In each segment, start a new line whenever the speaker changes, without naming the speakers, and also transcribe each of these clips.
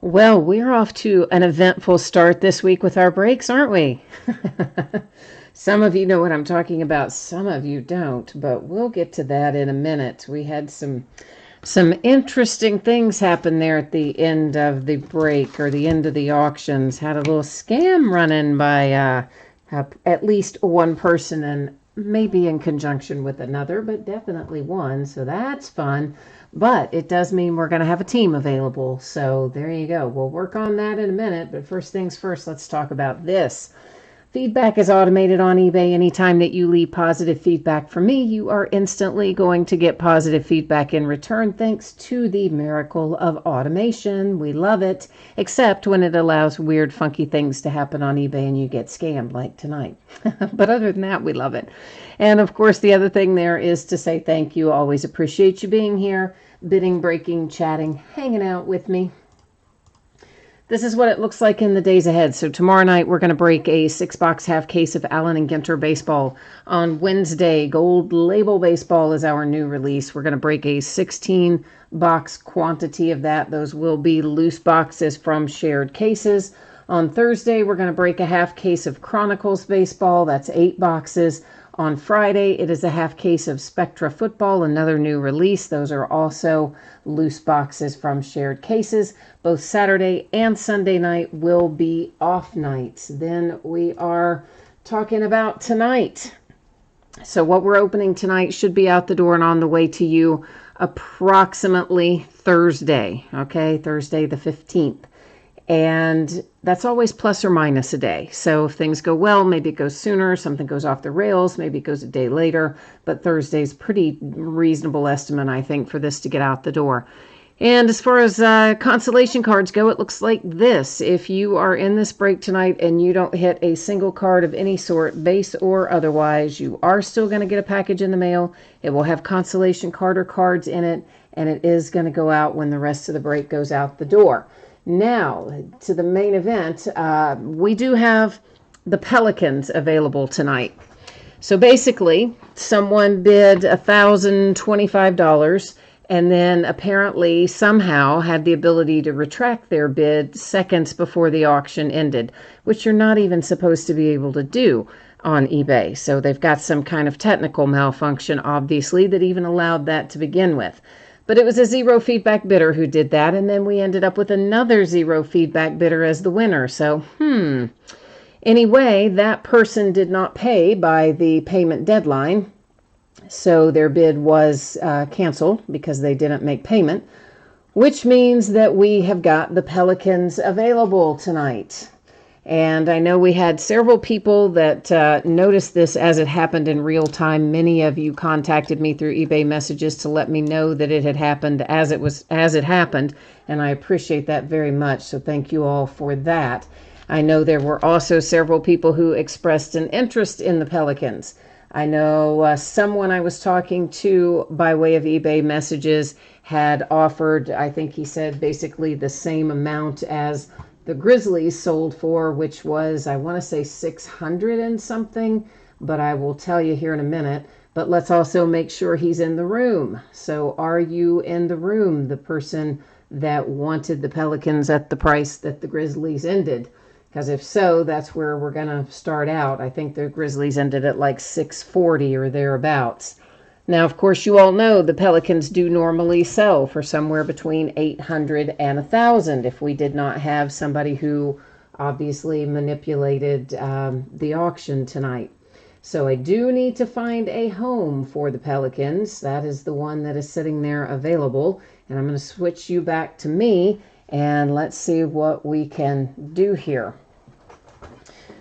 Well, we're off to an eventful start this week with our breaks, aren't we? Some of you know what I'm talking about, some of you don't, but we'll get to that in a minute. We had some interesting things happen there at the end of the break or the end of the auctions. Had a little scam running by at least one person and maybe in conjunction with another, but definitely one. So that's fun. But it does mean we're going to have a team available. So there you go. We'll work on that in a minute. But first things first, let's talk about this. Feedback is automated on eBay. Anytime that you leave positive feedback for me, you are instantly going to get positive feedback in return thanks to the miracle of automation. We love it, except when it allows weird, funky things to happen on eBay and you get scammed like tonight. But other than that, we love it. And of course, the other thing there is to say thank you. Always appreciate you being here, bidding, breaking, chatting, hanging out with me. This is what it looks like in the days ahead. So tomorrow night, we're going to break a 6-box half case of Allen and Ginter baseball. On Wednesday, Gold Label Baseball is our new release. We're going to break a 16-box quantity of that. Those will be loose boxes from shared cases. On Thursday, we're going to break a half case of Chronicles baseball. That's 8 boxes. On Friday, it is a half case of Spectra football, another new release. Those are also loose boxes from shared cases. Both Saturday and Sunday night will be off nights. Then we are talking about tonight. So what we're opening tonight should be out the door and on the way to you approximately Thursday, okay? Thursday the 15th. And that's always plus or minus a day. So if things go well, maybe it goes sooner. Something goes off the rails, maybe it goes a day later. But Thursday's pretty reasonable estimate, I think, for this to get out the door. And as far as consolation cards go, it looks like this. If you are in this break tonight and you don't hit a single card of any sort, base or otherwise, you are still going to get a package in the mail. It will have consolation card or cards in it, and it is going to go out when the rest of the break goes out the door. Now, to the main event, we do have the Pelicans available tonight. So basically, someone bid $1,025 and then apparently somehow had the ability to retract their bid seconds before the auction ended, which you're not even supposed to be able to do on eBay. So they've got some kind of technical malfunction, obviously, that even allowed that to begin with. But it was a zero feedback bidder who did that, and then we ended up with another zero feedback bidder as the winner. So, Anyway, that person did not pay by the payment deadline, so their bid was canceled because they didn't make payment, which means that we have got the Pelicans available tonight. And I know we had several people that noticed this as it happened in real time. Many of you contacted me through eBay messages to let me know that it had happened as it happened, and I appreciate that very much. So thank you all for that. I know there were also several people who expressed an interest in the Pelicans. I know someone I was talking to by way of eBay messages had offered, I think he said basically the same amount as the Grizzlies sold for, which was, I want to say 600 and something, but I will tell you here in a minute. But let's also make sure he's in the room. So are you in the room, the person that wanted the Pelicans at the price that the Grizzlies ended? Because if so, that's where we're going to start out. I think the Grizzlies ended at like 640 or thereabouts. Now, of course, you all know the Pelicans do normally sell for somewhere between 800 and 1,000 if we did not have somebody who obviously manipulated the auction tonight. So I do need to find a home for the Pelicans. That is the one that is sitting there available. And I'm going to switch you back to me, and let's see what we can do here.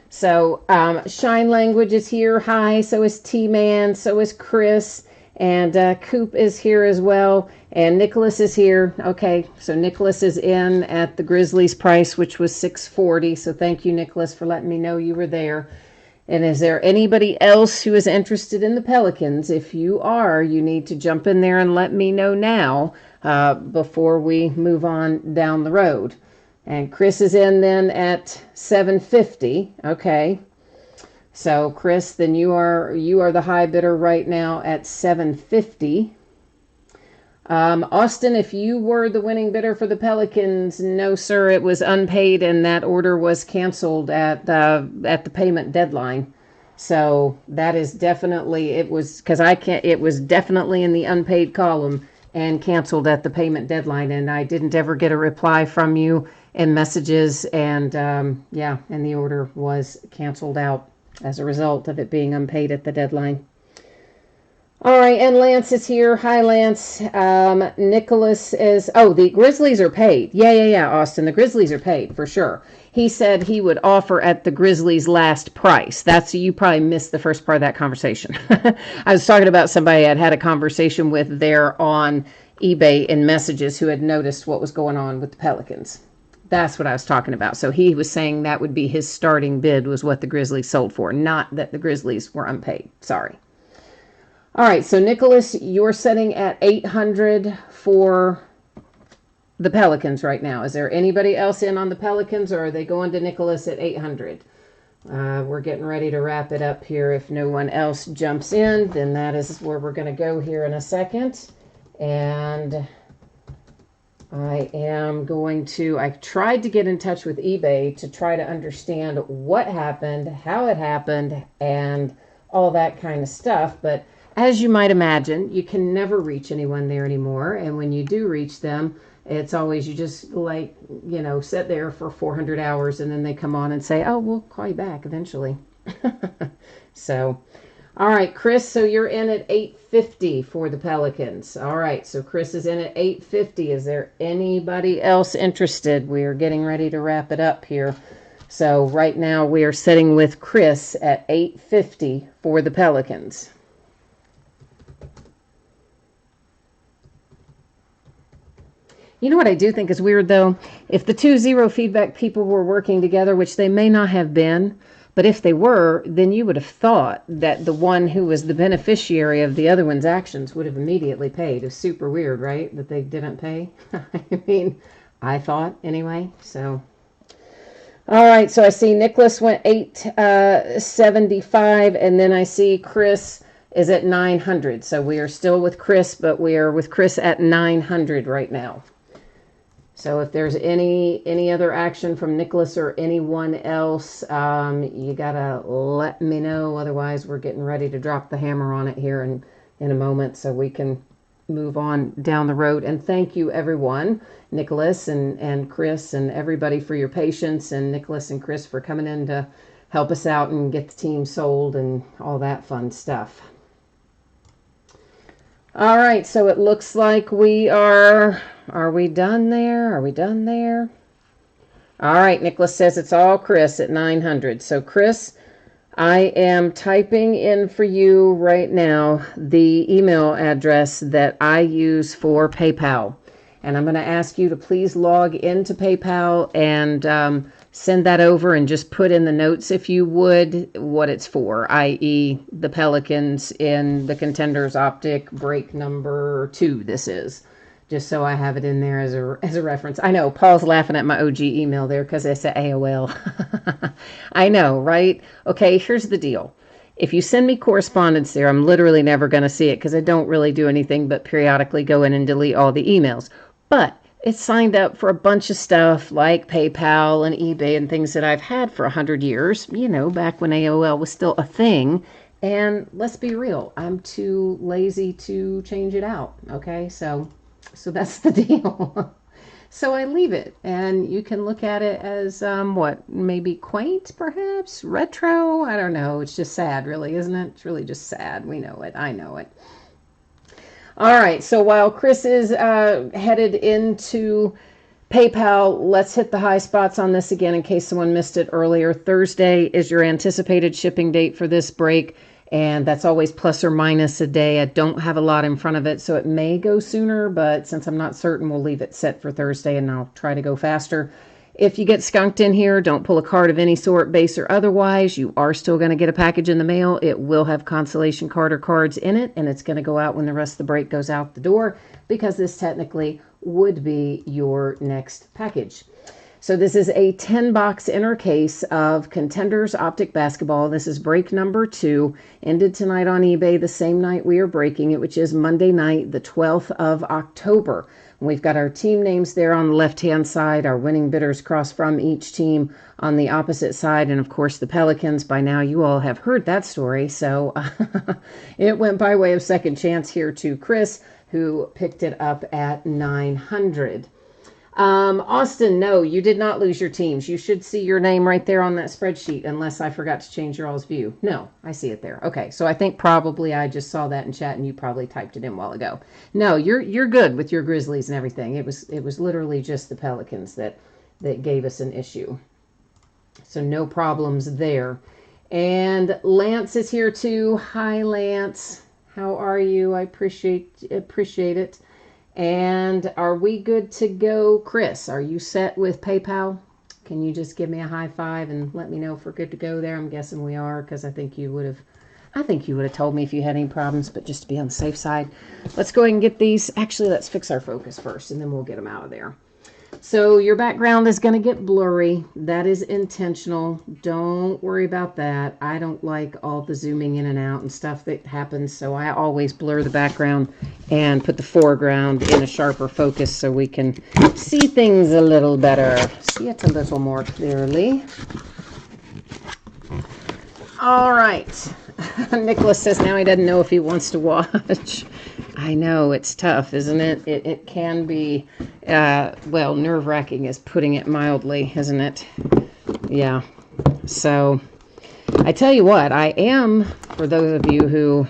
So Shine Language is here. Hi. So is T-Man. So is Chris. And Coop is here as well. And Nicholas is here. Okay, so Nicholas is in at the Grizzlies price, which was $640. So thank you, Nicholas, for letting me know you were there. And is there anybody else who is interested in the Pelicans? If you are, you need to jump in there and let me know now before we move on down the road. And Chris is in then at $750. Okay. So Chris, then you are the high bidder right now at $750. Austin, if you were the winning bidder for the Pelicans, no, sir, it was unpaid, and that order was canceled at the payment deadline. So that is definitely it was because I can't. It was definitely in the unpaid column and canceled at the payment deadline, and I didn't ever get a reply from you in messages, and yeah, and the order was canceled out as a result of it being unpaid at the deadline. All right, and Lance is here. Hi, Lance. Nicholas is. Oh, the Grizzlies are paid. Yeah, Austin. The Grizzlies are paid for sure. He said he would offer at the Grizzlies' last price. That's you probably missed the first part of that conversation. I was talking about somebody I'd had a conversation with there on eBay in messages who had noticed what was going on with the Pelicans. That's what I was talking about. So he was saying that would be his starting bid was what the Grizzlies sold for, not that the Grizzlies were unpaid. Sorry. All right, so Nicholas, you're setting at 800 for the Pelicans right now. Is there anybody else in on the Pelicans, or are they going to Nicholas at 800? We're getting ready to wrap it up here. If no one else jumps in, then that is where we're going to go here in a second. And I tried to get in touch with eBay to try to understand what happened, how it happened, and all that kind of stuff, but as you might imagine, you can never reach anyone there anymore. And when you do reach them, it's always you just sit there for 400 hours and then they come on and say, oh, we'll call you back eventually. So, all right, Chris, so you're in at 850 for the Pelicans. All right, so Chris is in at 850. Is there anybody else interested? We are getting ready to wrap it up here. So right now we are sitting with Chris at 850 for the Pelicans. You know what I do think is weird, though? If the 2-0 feedback people were working together, which they may not have been, but if they were, then you would have thought that the one who was the beneficiary of the other one's actions would have immediately paid. It's super weird, right, that they didn't pay? I mean, I thought anyway, so. All right, so I see Nicholas went 875, and then I see Chris is at 900. So we are still with Chris, but we are with Chris at 900 right now. So if there's any other action from Nicholas or anyone else, you gotta let me know. Otherwise, we're getting ready to drop the hammer on it here in a moment, so we can move on down the road. And thank you, everyone, Nicholas and Chris and everybody for your patience, and Nicholas and Chris for coming in to help us out and get the team sold and all that fun stuff. All right, so it looks like we are we done there? Are we done there? All right, Nicholas says it's all Chris at 900. So Chris, I am typing in for you right now the email address that I use for PayPal. And I'm going to ask you to please log into PayPal and send that over and just put in the notes, if you would, what it's for, i.e. the Pelicans in the Contenders Optic break number 2 this is. Just so I have it in there as a reference. I know, Paul's laughing at my OG email there because it's at AOL. I know, right? Okay, here's the deal. If you send me correspondence there, I'm literally never going to see it because I don't really do anything but periodically go in and delete all the emails. But it's signed up for a bunch of stuff like PayPal and eBay and things that I've had for 100 years, back when AOL was still a thing. And let's be real, I'm too lazy to change it out, okay? So that's the deal. So I leave it, and you can look at it as, maybe quaint, perhaps? Retro? I don't know. It's just sad, really, isn't it? It's really just sad. We know it. I know it. All right, so while Chris is headed into PayPal, let's hit the high spots on this again in case someone missed it earlier. Thursday is your anticipated shipping date for this break, and that's always plus or minus a day. I don't have a lot in front of it, so it may go sooner, but since I'm not certain, we'll leave it set for Thursday, and I'll try to go faster. If you get skunked in here, don't pull a card of any sort, base or otherwise. You are still going to get a package in the mail. It will have consolation card or cards in it, and it's going to go out when the rest of the break goes out the door, because this technically would be your next package. So this is a 10-box inner case of Contenders Optic Basketball. This is break number 2. Ended tonight on eBay the same night we are breaking it, which is Monday night, the 12th of October. We've got our team names there on the left-hand side, our winning bidders across from each team on the opposite side, and of course the Pelicans. By now you all have heard that story, so it went by way of second chance here to Chris, who picked it up at 900. Austin, no, you did not lose your teams. You should see your name right there on that spreadsheet, unless I forgot to change your all's view. No, I see it there. Okay, so I think probably I just saw that in chat and you probably typed it in a while ago. No, you're good with your Grizzlies and everything. It was literally just the Pelicans that gave us an issue. So no problems there. And Lance is here too. Hi, Lance. How are you? I appreciate it. And are we good to go, Chris? Are you set with PayPal? Can you just give me a high five and let me know if we're good to go there? I'm guessing we are, because I think you would have told me if you had any problems, but just to be on the safe side. Let's go ahead and get these. Actually, let's fix our focus first, and then we'll get them out of there. So your background is going to get blurry. That is intentional. Don't worry about that. I don't like all the zooming in and out and stuff that happens, so I always blur the background and put the foreground in a sharper focus so we can see things a little better, see it a little more clearly. All right. Nicholas says now he doesn't know if he wants to watch. I know, it's tough, isn't it? It can be, well, nerve-wracking is putting it mildly, isn't it? Yeah. So, I tell you what, I am, for those of you who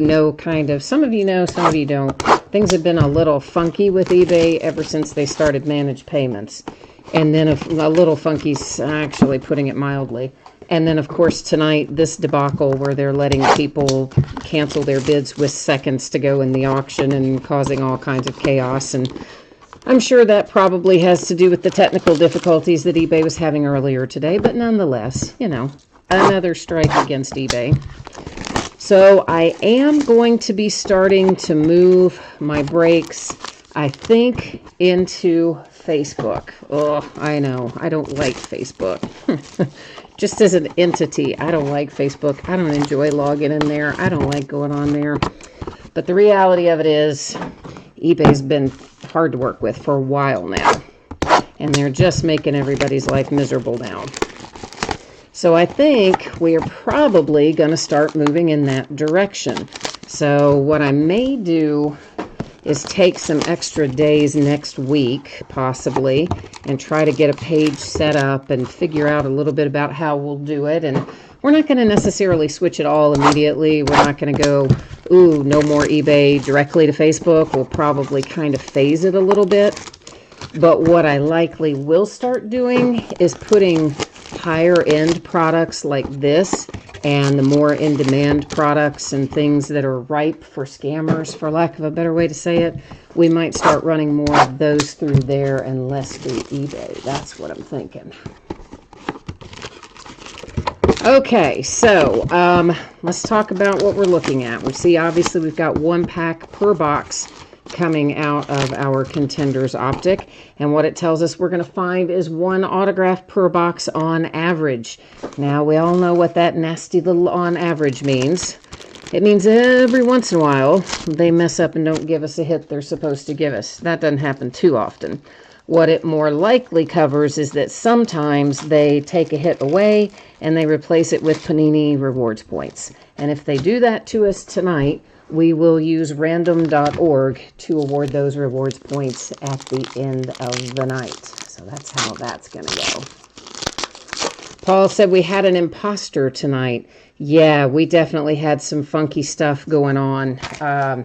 know kind of, some of you know, some of you don't, things have been a little funky with eBay ever since they started managed payments. And then a little funky's actually putting it mildly. And then, of course, tonight, this debacle where they're letting people cancel their bids with seconds to go in the auction and causing all kinds of chaos. And I'm sure that probably has to do with the technical difficulties that eBay was having earlier today. But nonetheless, you know, another strike against eBay. So I am going to be starting to move my breaks, I think, into Facebook. Oh, I know. I don't like Facebook. Just as an entity, I don't like Facebook. I don't enjoy logging in there. I don't like going on there. But the reality of it is, eBay's been hard to work with for a while now. And they're just making everybody's life miserable now. So I think we are probably going to start moving in that direction. So what I may do is take some extra days next week, possibly, and try to get a page set up and figure out a little bit about how we'll do it. And we're not going to necessarily switch it all immediately. We're not going to go, ooh, no more eBay directly to Facebook. We'll probably kind of phase it a little bit. But what I likely will start doing is putting higher end products like this and the more in-demand products and things that are ripe for scammers, for lack of a better way to say it, we might start running more of those through there and less through eBay. That's what I'm thinking. Okay, so let's talk about what we're looking at. We see, obviously, we've got 1 pack per box coming out of our Contenders Optic, and what it tells us we're going to find is 1 autograph per box on average. Now, we all know what that nasty little on average means. It means every once in a while they mess up and don't give us a hit they're supposed to give us. That doesn't happen too often. What it more likely covers is that sometimes they take a hit away and they replace it with Panini rewards points. And if they do that to us tonight, we will use random.org to award those rewards points at the end of the night. So that's how that's going to go. Paul said we had an imposter tonight. Yeah, we definitely had some funky stuff going on.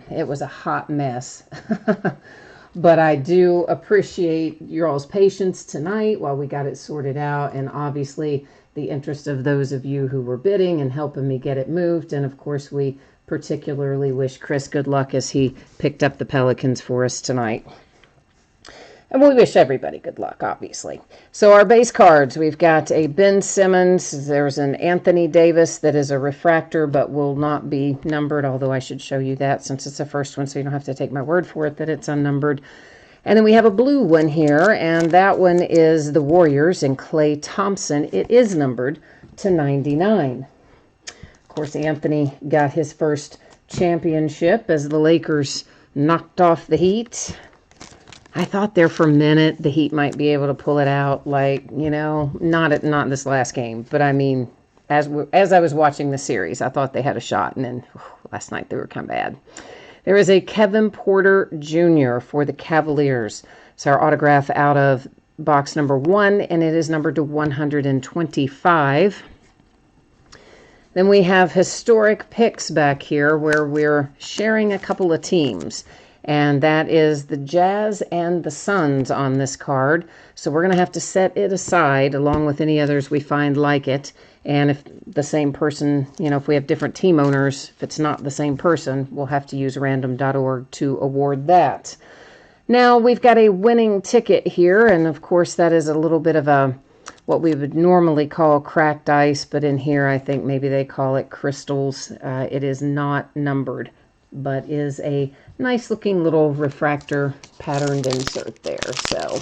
It was a hot mess. But I do appreciate your all's patience tonight while we got it sorted out. And obviously the interest of those of you who were bidding and helping me get it moved. And of course, we particularly wish Chris good luck as he picked up the Pelicans for us tonight. And we wish everybody good luck, obviously. So our base cards, we've got a Ben Simmons. There's an Anthony Davis that is a refractor but will not be numbered, although I should show you that since it's the first one so you don't have to take my word for it that it's unnumbered. And then we have a blue one here, and that one is the Warriors and Klay Thompson. It is numbered to 99. Of course, Anthony got his first championship as the Lakers knocked off the Heat. I thought there for a minute the Heat might be able to pull it out, like, you know, not this last game, but I mean, as I was watching the series, I thought they had a shot, and then last night they were kind of bad. There is a Kevin Porter Jr. for the Cavaliers. It's our autograph out of box number 1, and it is numbered to 125. Then we have historic picks back here where we're sharing a couple of teams. And that is the Jazz and the Suns on this card. So we're going to have to set it aside along with any others we find like it. And if the same person, you know, if we have different team owners, if it's not the same person, we'll have to use random.org to award that. Now, we've got a winning ticket here. And, of course, that is a little bit of a what we would normally call cracked ice. But in here, I think maybe they call it crystals. It is not numbered, but is a nice looking little refractor patterned insert there. So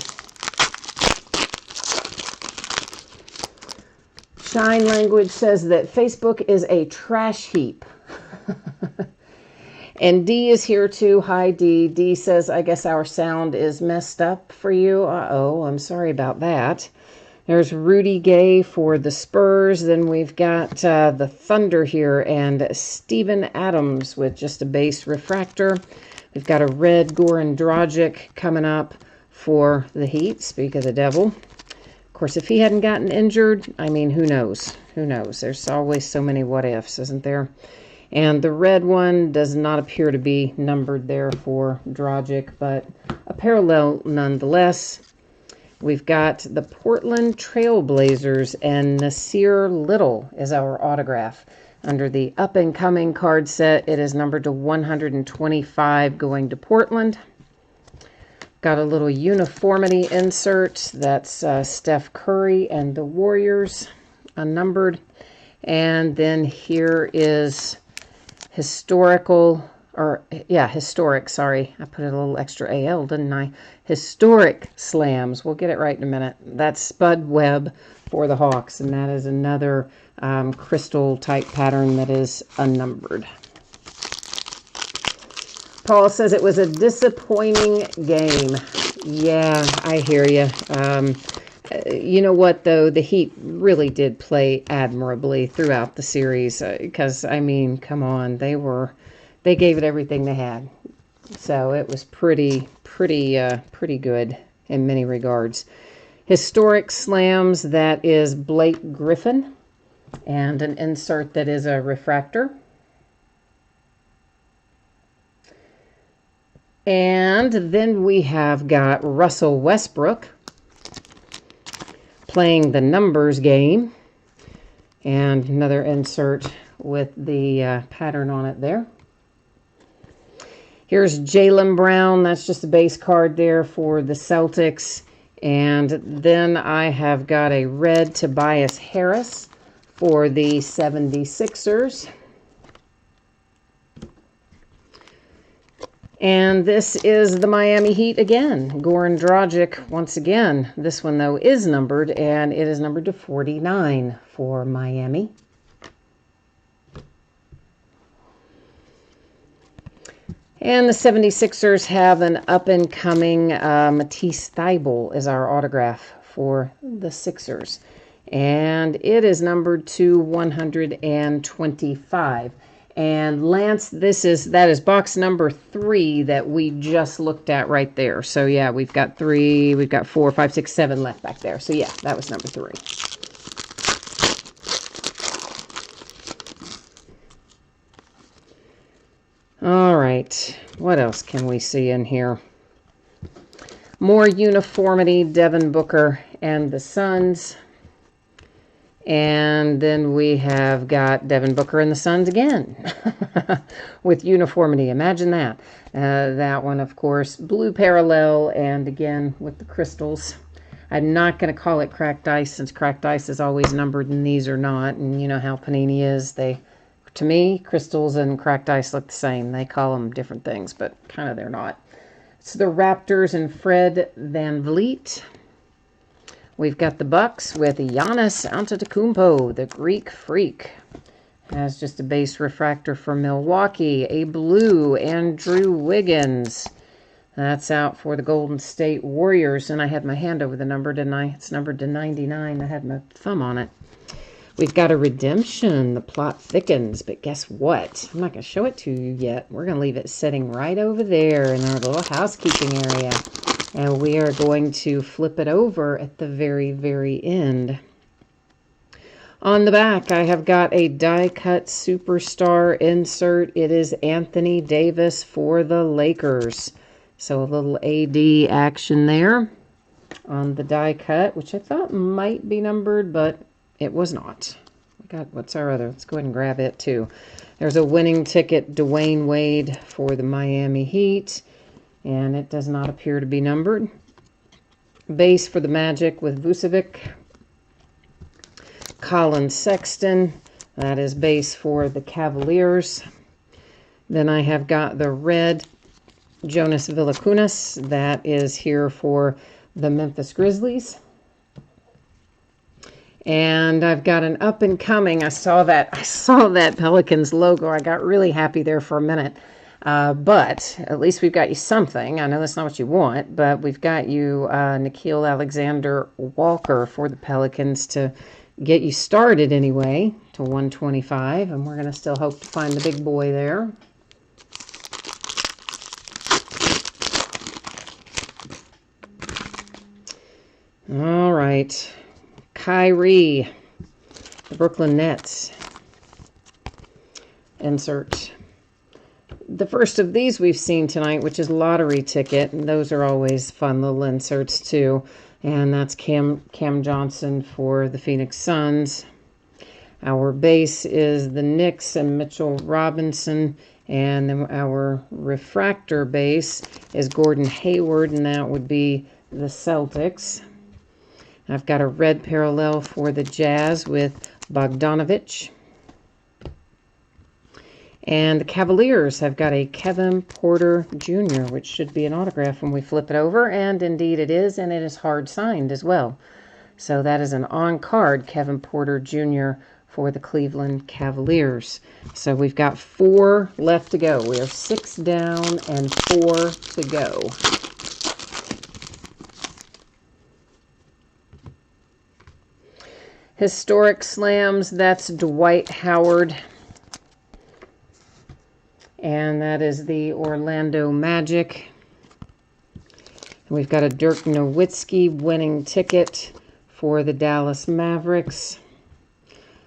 Shine Language says that Facebook is a trash heap. And D is here too. Hi, D. D says, I guess our sound is messed up for you. Uh-oh, I'm sorry about that. There's Rudy Gay for the Spurs. Then we've got the Thunder here and Steven Adams with just a base refractor. We've got a red Goran Dragic coming up for the Heat. Speak of the devil. Of course, if he hadn't gotten injured, I mean, who knows? Who knows? There's always so many what ifs, isn't there? And the red one does not appear to be numbered there for Dragic, but a parallel nonetheless. We've got the Portland Trailblazers, and Nasir Little is our autograph. Under the up-and-coming card set, it is numbered to 125 going to Portland. Got a little uniformity insert. That's Steph Curry and the Warriors, unnumbered. And then here is historic, sorry. I put a little extra AL, didn't I? Historic Slams. We'll get it right in a minute. That's Spud Webb for the Hawks, and that is another crystal type pattern that is unnumbered. Paul says it was a disappointing game. Yeah, I hear you. You know what, though? The Heat really did play admirably throughout the series because, I mean, come on. They gave it everything they had. So it was pretty good in many regards. Historic Slams, that is Blake Griffin. And an insert that is a refractor. And then we have got Russell Westbrook playing the numbers game. And another insert with the pattern on it there. Here's Jaylen Brown. That's just a base card there for the Celtics. And then I have got a red Tobias Harris for the 76ers. And this is the Miami Heat again. Goran Dragic once again. This one, though, is numbered, and it is numbered to 49 for Miami. And the 76ers have an up-and-coming Matisse Thybulle is our autograph for the Sixers. And it is numbered to 125. And Lance, that is box number 3 that we just looked at right there. So yeah, we've got 4, 5, 6, 7 left back there. So yeah, that was number 3. All right, what else can we see in here? More uniformity, Devin Booker and the Suns. And then we have got Devin Booker and the Suns again with uniformity. Imagine that. That one, of course, blue parallel, and again with the crystals. I'm not going to call it cracked ice since cracked ice is always numbered and these are not. And you know how Panini is. To me, crystals and cracked ice look the same. They call them different things, but kind of they're not. It's the Raptors and Fred VanVleet. We've got the Bucks with Giannis Antetokounmpo, the Greek Freak. Has just a base refractor for Milwaukee. A blue Andrew Wiggins. That's out for the Golden State Warriors. And I had my hand over the number, didn't I? It's numbered to 99. I had my thumb on it. We've got a redemption. The plot thickens. But guess what? I'm not going to show it to you yet. We're going to leave it sitting right over there in our little housekeeping area. And we are going to flip it over at the very, very end. On the back, I have got a die-cut superstar insert. It is Anthony Davis for the Lakers. So a little AD action there on the die cut, which I thought might be numbered, but it was not. We got, what's our other? Let's go ahead and grab it too. There's a winning ticket, Dwayne Wade for the Miami Heat, and it does not appear to be numbered. Base for the Magic with Vucevic. Colin Sexton, that is base for the Cavaliers. Then I have got the red Jonas Valanciunas, that is here for the Memphis Grizzlies. And I've got an up and coming. I saw that Pelicans logo. I got really happy there for a minute. But at least we've got you something. I know that's not what you want, but we've got you Nickeil Alexander-Walker for the Pelicans to get you started anyway to 125. And we're going to still hope to find the big boy there. All right. Kyrie, the Brooklyn Nets. Insert. The first of these we've seen tonight, which is Lottery Ticket. And those are always fun little inserts too. And that's Cam Johnson for the Phoenix Suns. Our base is the Knicks and Mitchell Robinson. And then our refractor base is Gordon Hayward, and that would be the Celtics. I've got a red parallel for the Jazz with Bogdanovich. And the Cavaliers have got a Kevin Porter Jr., which should be an autograph when we flip it over. And indeed it is, and it is hard signed as well. So that is an on-card Kevin Porter Jr. for the Cleveland Cavaliers. So we've got 4 left to go. We are 6 down and 4 to go. Historic Slams, that's Dwight Howard. And that is the Orlando Magic. We've got a Dirk Nowitzki winning ticket for the Dallas Mavericks.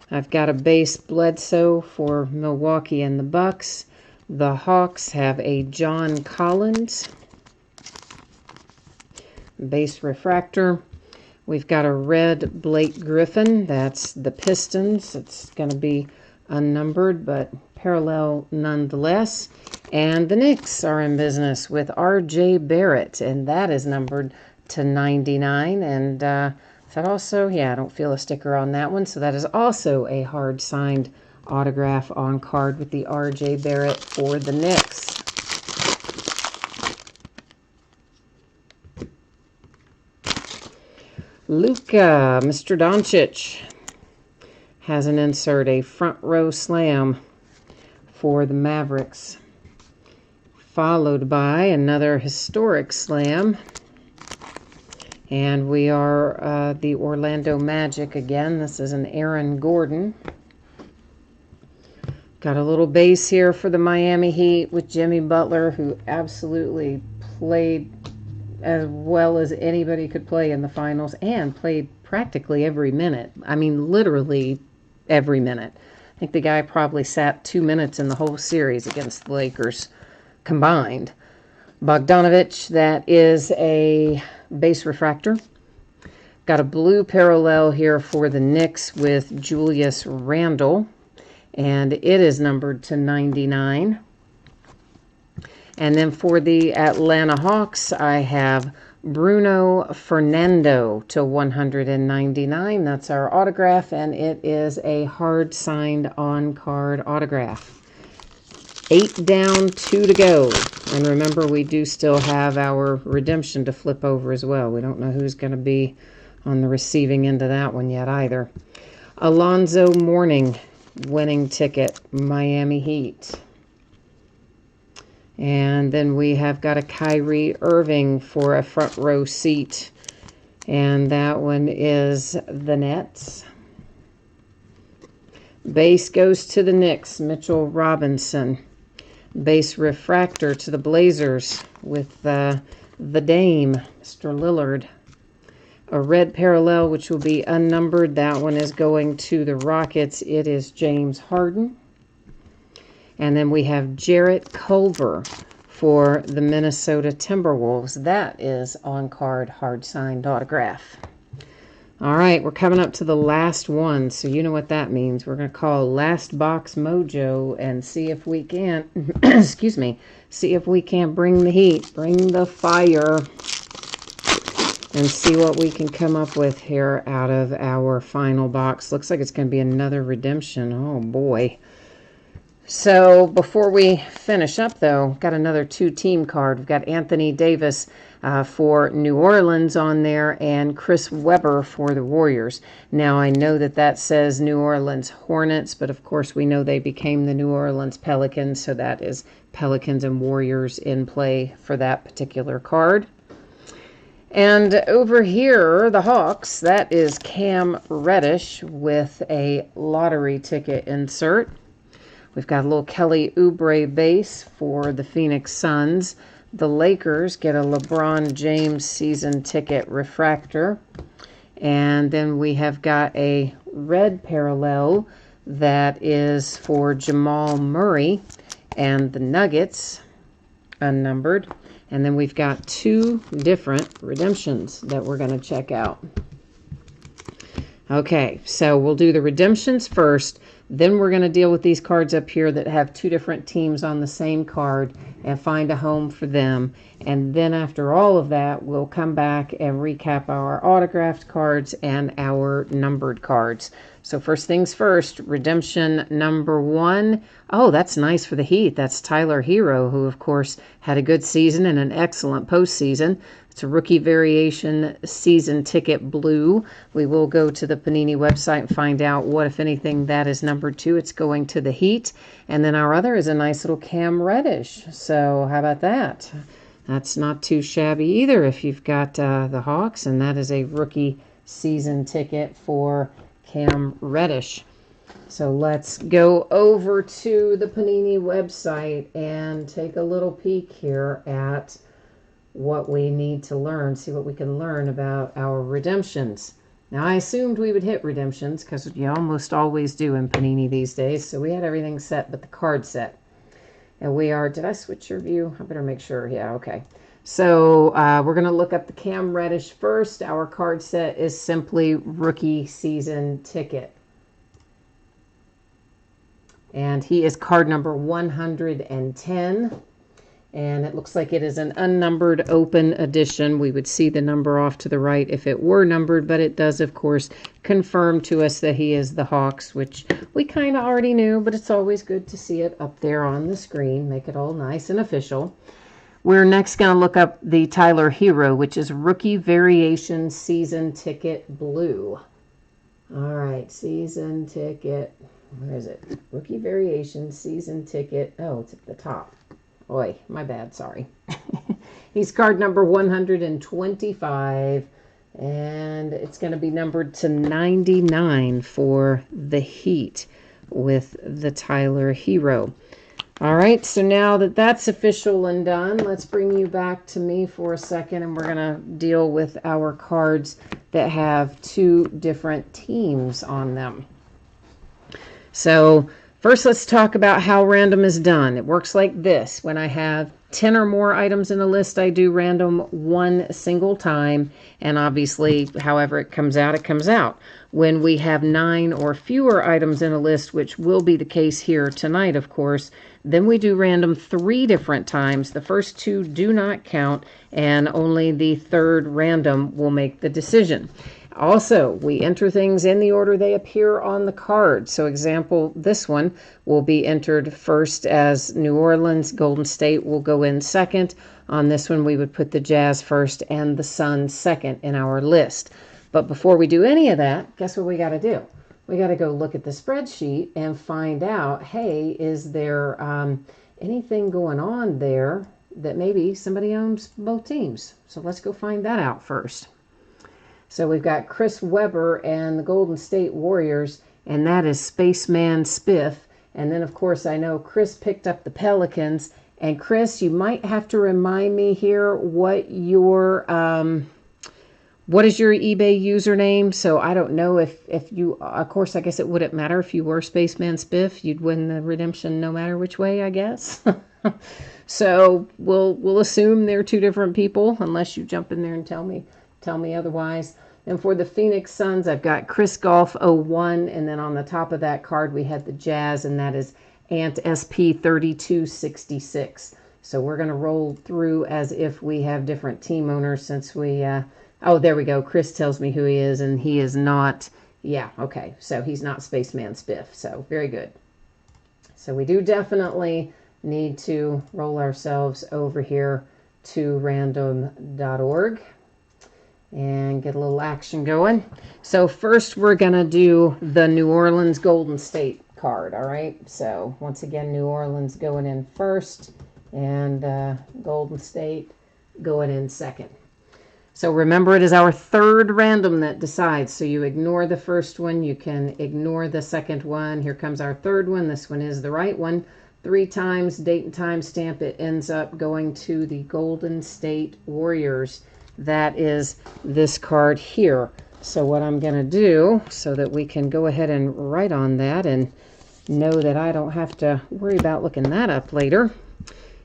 I've got a base Bledsoe for Milwaukee and the Bucks. The Hawks have a John Collins. Base refractor. We've got a red Blake Griffin. That's the Pistons. It's going to be unnumbered, but parallel nonetheless. And the Knicks are in business with R.J. Barrett, and that is numbered to 99. And that also, yeah, I don't feel a sticker on that one. So that is also a hard signed autograph on card with the R.J. Barrett for the Knicks. Luka, Mr. Doncic, has an insert, a front row slam for the Mavericks, followed by another historic slam. And we are the Orlando Magic again. This is an Aaron Gordon. Got a little base here for the Miami Heat with Jimmy Butler, who absolutely played as well as anybody could play in the finals and played practically every minute. I mean, literally every minute. I think the guy probably sat 2 minutes in the whole series against the Lakers combined. Bogdanovich, that is a base refractor. Got a blue parallel here for the Knicks with Julius Randle, and it is numbered to 99. And then for the Atlanta Hawks, I have Bruno Fernando to 199. That's our autograph, and it is a hard-signed on-card autograph. 8 down, 2 to go. And remember, we do still have our redemption to flip over as well. We don't know who's going to be on the receiving end of that one yet either. Alonzo Mourning, winning ticket, Miami Heat. And then we have got a Kyrie Irving for a front row seat. And that one is the Nets. Base goes to the Knicks, Mitchell Robinson. Base refractor to the Blazers with the Dame, Mr. Lillard. A red parallel, which will be unnumbered. That one is going to the Rockets. It is James Harden. And then we have Jarrett Culver for the Minnesota Timberwolves. That is on-card, hard-signed autograph. All right, we're coming up to the last one, so you know what that means. We're going to call Last Box Mojo and see if we can, excuse me, see if we can bring the heat, bring the fire, and see what we can come up with here out of our final box. Looks like it's going to be another redemption. Oh, boy. So before we finish up, though, got another 2-team card. We've got Anthony Davis for New Orleans on there and Chris Webber for the Warriors. Now, I know that that says New Orleans Hornets, but of course we know they became the New Orleans Pelicans, so that is Pelicans and Warriors in play for that particular card. And over here, the Hawks, that is Cam Reddish with a lottery ticket insert. We've got a little Kelly Oubre base for the Phoenix Suns. The Lakers get a LeBron James season ticket refractor. And then we have got a red parallel that is for Jamal Murray and the Nuggets, unnumbered. And then we've got 2 different redemptions that we're going to check out. Okay, so we'll do the redemptions first. Then we're going to deal with these cards up here that have 2 different teams on the same card and find a home for them. And then after all of that, we'll come back and recap our autographed cards and our numbered cards. So first things first, redemption number 1. Oh, that's nice for the Heat. That's Tyler Hero, who, of course, had a good season and an excellent postseason. It's a rookie variation season ticket blue. We will go to the Panini website and find out what, if anything, that is numbered to. It's going to the Heat. And then our other is a nice little Cam Reddish. So how about that? That's not too shabby either if you've got the Hawks. And that is a rookie season ticket for Cam Reddish. So let's go over to the Panini website and take a little peek here at what we need to learn, see what we can learn about our redemptions. Now, I assumed we would hit redemptions because you almost always do in Panini these days. So we had everything set but the card set. And we are, did I switch your view? I better make sure. Yeah, okay. So we're going to look up the Cam Reddish first. Our card set is simply rookie season ticket. And he is card number 110. And it looks like it is an unnumbered open edition. We would see the number off to the right if it were numbered, but it does, of course, confirm to us that he is the Hawks, which we kind of already knew, but it's always good to see it up there on the screen, make it all nice and official. We're next going to look up the Tyler Hero, which is Rookie Variation Season Ticket Blue. All right, season ticket. Where is it? Rookie Variation Season Ticket. Oh, it's at the top. Oi, my bad, sorry. He's card number 125, and it's going to be numbered to 99 for the Heat with the Tyler Hero. All right, so now that that's official and done, let's bring you back to me for a second, and we're going to deal with our cards that have 2 different teams on them. So first, let's talk about how random is done. It works like this. When I have 10 or more items in a list, I do random 1 single time. And obviously, however it comes out, it comes out. When we have 9 or fewer items in a list, which will be the case here tonight, of course, then we do random 3 different times. The first 2 do not count, and only the third random will make the decision. Also, we enter things in the order they appear on the card. So example, this one will be entered first as New Orleans. Golden State will go in second. On this one, we would put the Jazz first and the Suns second in our list. But before we do any of that, guess what we got to do? We got to go look at the spreadsheet and find out, hey, is there anything going on there that maybe somebody owns both teams? So let's go find that out first. So we've got Chris Webber and the Golden State Warriors, and that is Spaceman Spiff. And then, of course, I know Chris picked up the Pelicans. And Chris, you might have to remind me here what is your eBay username? So I don't know if you, of course, I guess it wouldn't matter if you were Spaceman Spiff. You'd win the redemption no matter which way, I guess. So we'll assume they're two different people, unless you jump in there and tell me otherwise. And for the Phoenix Suns, I've got Chris Golf 01, and then on the top of that card we had the Jazz, and that is Ant SP 3266. So we're going to roll through as if we have different team owners, since we oh, there we go. Chris tells me who he is, and he is not, yeah, okay. So he's not Spaceman Spiff. So very good. So we do definitely need to roll ourselves over here to random.org and get a little action going. So first we're going to do the New Orleans Golden State card, all right? So once again, New Orleans going in first, and Golden State going in second. So remember, it is our third random that decides. So you ignore the first one, you can ignore the second one. Here comes our third one. This one is the right one. 3 times, date and time stamp. It ends up going to the Golden State Warriors. That is this card here. So what I'm going to do, so that we can go ahead and write on that and know that I don't have to worry about looking that up later,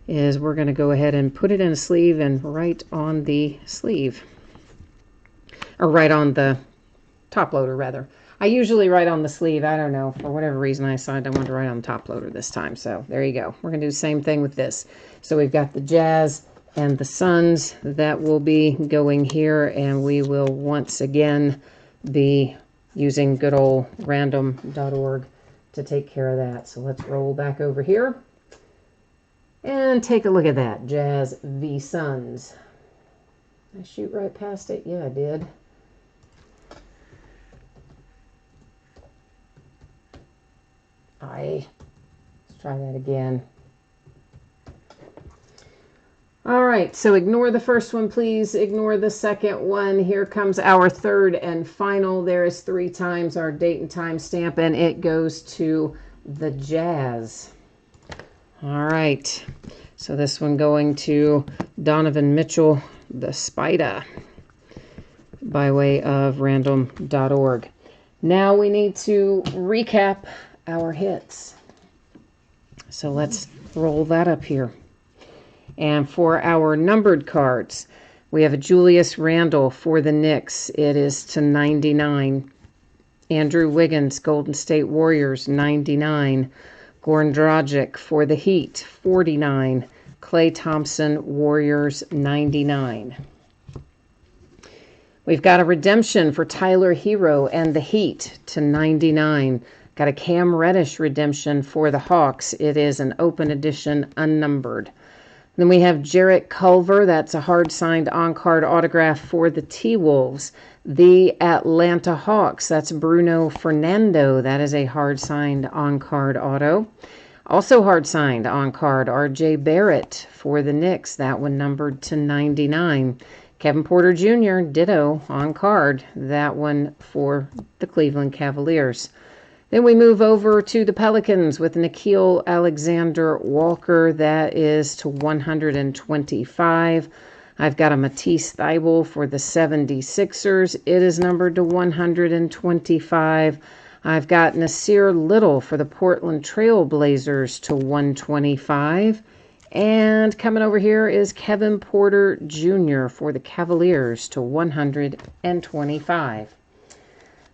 is we're going to go ahead and put it in a sleeve and write on the sleeve. Or write on the top loader, rather. I usually write on the sleeve. I don't know. For whatever reason, I decided I wanted to write on the top loader this time. So there you go. We're going to do the same thing with this. So we've got the Jazz and the Suns that will be going here, and we will once again be using good old random.org to take care of that. So let's roll back over here and take a look at that. Jazz v Suns. Did I shoot right past it? Yeah, I did. Let's try that again. All right, so ignore the first one, please. Ignore the second one. Here comes our third and final. There is 3 times our date and time stamp, and it goes to the Jazz. All right, so this one going to Donovan Mitchell, the Spider, by way of random.org. Now we need to recap our hits. So let's roll that up here. And for our numbered cards, we have a Julius Randle for the Knicks. It is to 99. Andrew Wiggins, Golden State Warriors, 99. Goran Dragic for the Heat, 49. Klay Thompson, Warriors, 99. We've got a redemption for Tyler Hero and the Heat to 99. Got a Cam Reddish redemption for the Hawks. It is an open edition, unnumbered. Then we have Jarrett Culver. That's a hard-signed on-card autograph for the T-Wolves. The Atlanta Hawks. That's Bruno Fernando. That is a hard-signed on-card auto. Also hard-signed on-card, R.J. Barrett for the Knicks. That one numbered to 99. Kevin Porter Jr., ditto, on-card. That one for the Cleveland Cavaliers. Then we move over to the Pelicans with Nickeil Alexander-Walker. That is to 125. I've got a Matisse Thybulle for the 76ers. It is numbered to 125. I've got Nasir Little for the Portland Trail Blazers to 125. And coming over here is Kevin Porter Jr. for the Cavaliers to 125.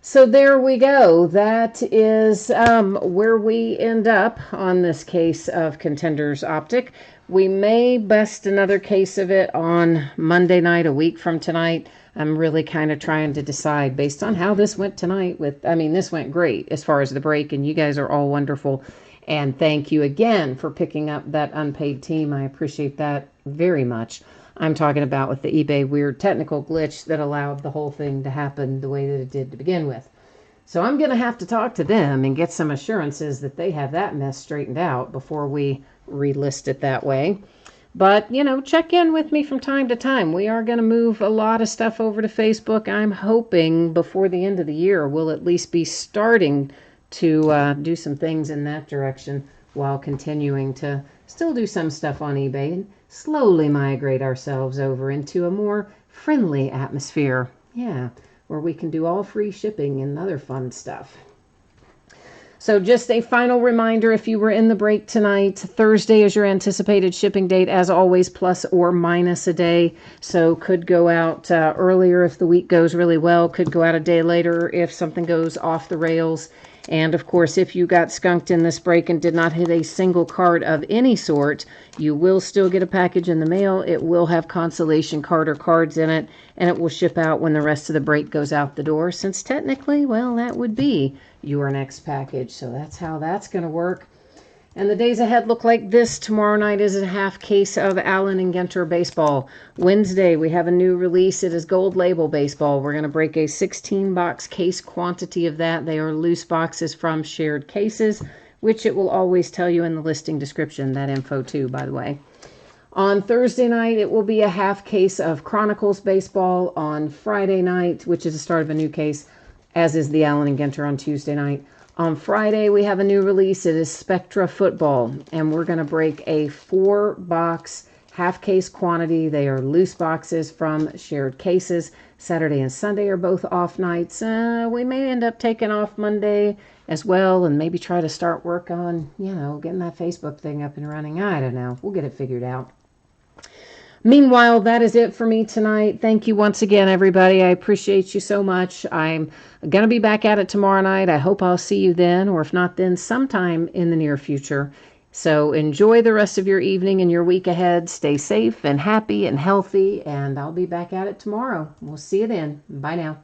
So there we go. That is where we end up on this case of Contenders Optic. We may bust another case of it on Monday night, a week from tonight. I'm really kind of trying to decide based on how this went tonight. This went great as far as the break, and you guys are all wonderful. And thank you again for picking up that unpaid team. I appreciate that very much. I'm talking about with the eBay weird technical glitch that allowed the whole thing to happen the way that it did to begin with. So I'm going to have to talk to them and get some assurances that they have that mess straightened out before we relist it that way. But, check in with me from time to time. We are going to move a lot of stuff over to Facebook. I'm hoping before the end of the year we'll at least be starting to do some things in that direction while continuing to still do some stuff on eBay and slowly migrate ourselves over into a more friendly atmosphere. Yeah, where we can do all free shipping and other fun stuff. So just a final reminder, if you were in the break tonight, Thursday is your anticipated shipping date, as always, plus or minus a day. So could go out earlier if the week goes really well, could go out a day later if something goes off the rails. And of course, if you got skunked in this break and did not hit a single card of any sort, you will still get a package in the mail. It will have consolation card or cards in it, and it will ship out when the rest of the break goes out the door, since technically, well, that would be your next package. So that's how that's going to work. And the days ahead look like this. Tomorrow night is a half case of Allen and Ginter baseball. Wednesday, we have a new release. It is Gold Label baseball. We're going to break a 16-box case quantity of that. They are loose boxes from shared cases, which it will always tell you in the listing description. That info too, by the way. On Thursday night, it will be a half case of Chronicles baseball. On Friday night, which is the start of a new case, as is the Allen and Ginter on Tuesday night. On Friday, we have a new release. It is Spectra Football, and we're going to break a 4-box half-case quantity. They are loose boxes from shared cases. Saturday and Sunday are both off nights. We may end up taking off Monday as well and maybe try to start work on, getting that Facebook thing up and running. I don't know. We'll get it figured out. Meanwhile, that is it for me tonight. Thank you once again, everybody. I appreciate you so much. I'm going to be back at it tomorrow night. I hope I'll see you then, or if not then, sometime in the near future. So enjoy the rest of your evening and your week ahead. Stay safe and happy and healthy, and I'll be back at it tomorrow. We'll see you then. Bye now.